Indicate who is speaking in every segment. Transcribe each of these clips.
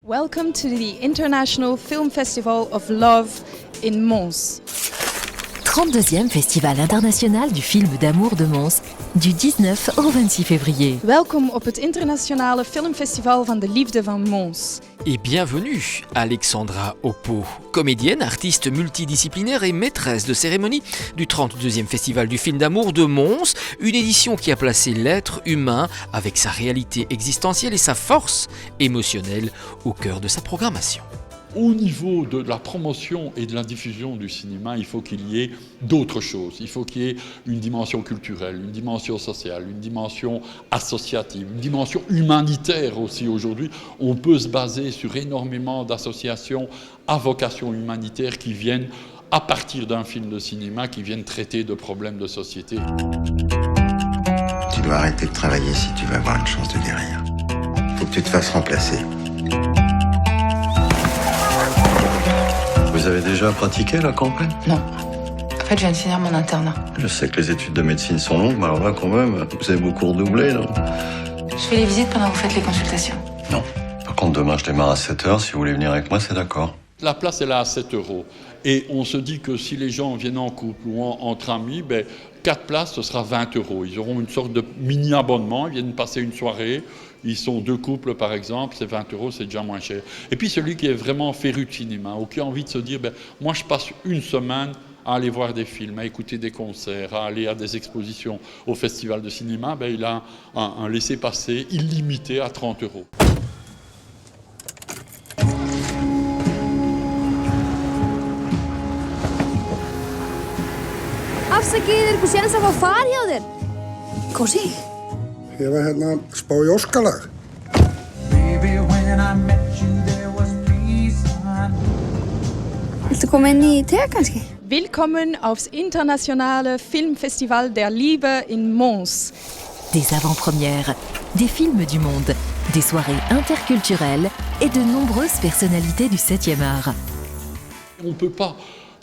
Speaker 1: Welcome to the International Film Festival of Love in Mons.
Speaker 2: 32e Festival international du film d'amour de Mons, du 19 au 26 février.
Speaker 1: Welkom op het internationale filmfestival van de liefde van Mons.
Speaker 3: Et bienvenue, Alexandra Oppo, comédienne, artiste multidisciplinaire et maîtresse de cérémonie du 32e Festival du film d'amour de Mons, une édition qui a placé l'être humain avec sa réalité existentielle et sa force émotionnelle au cœur de sa programmation.
Speaker 4: Au niveau de la promotion et de la diffusion du cinéma, il faut qu'il y ait d'autres choses. Il faut qu'il y ait une dimension culturelle, une dimension sociale, une dimension associative, une dimension humanitaire aussi. Aujourd'hui, on peut se baser sur énormément d'associations à vocation humanitaire qui viennent, à partir d'un film de cinéma, qui viennent traiter de problèmes de société.
Speaker 5: Tu dois arrêter de travailler si tu veux avoir une chance de guérir. Faut que tu te fasses remplacer.
Speaker 6: Vous avez déjà pratiqué la campagne?
Speaker 7: Non. En fait, je viens de finir mon internat.
Speaker 6: Je sais que les études de médecine sont longues, mais alors là, quand même, vous avez beaucoup redoublé, non?
Speaker 7: Je fais les visites pendant que vous faites les consultations.
Speaker 6: Non. Par contre, demain, je démarre à 7h. Si vous voulez venir avec moi, c'est d'accord.
Speaker 4: La place est là à 7 €. Et on se dit que si les gens viennent en couple ou entre amis, 4 places, ce sera 20 €. Ils auront une sorte de mini-abonnement, ils viennent passer une soirée. Ils sont 2 couples, par exemple, c'est 20 €, c'est déjà moins cher. Et puis celui qui est vraiment féru de cinéma, ou qui a envie de se dire, moi je passe une semaine à aller voir des films, à écouter des concerts, à aller à des expositions au festival de cinéma, il a un laissez-passer illimité à 30 €.
Speaker 8: Afsakið, er eitthvað séns að fá far hjá þér? Kósi?
Speaker 9: Ég var hérna að spá í óskalag.
Speaker 8: Viltu koma inn í te kannski?
Speaker 1: Willkommen aufs internationale Filmfestival der Liebe in Mons.
Speaker 2: Des avant-premières, des films du monde, des soirées interculturelles et de nombreuses personnalités du 7e art.
Speaker 4: On ne peut pas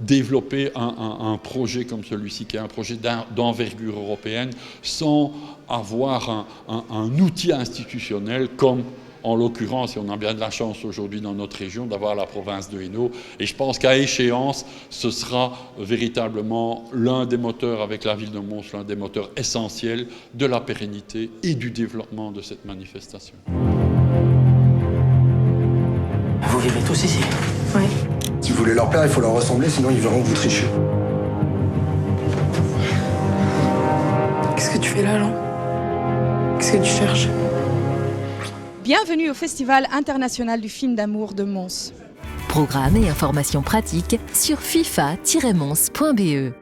Speaker 4: développer un projet comme celui-ci, qui est un projet d'envergure européenne, sans avoir un outil institutionnel comme, en l'occurrence, et on a bien de la chance aujourd'hui dans notre région d'avoir la province de Hainaut. Et je pense qu'à échéance, ce sera véritablement l'un des moteurs, avec la ville de Mons, l'un des moteurs essentiels de la pérennité et du développement de cette manifestation.
Speaker 7: Vous vivez tous ici?
Speaker 8: Oui.
Speaker 9: Si vous voulez leur plaire, il faut leur ressembler, sinon ils verront que vous trichez.
Speaker 7: Qu'est-ce que tu fais là, Jean? Qu'est-ce que tu cherches?
Speaker 1: Bienvenue au Festival international du film d'amour de Mons.
Speaker 2: Programmes et informations pratiques sur fifa-mons.be.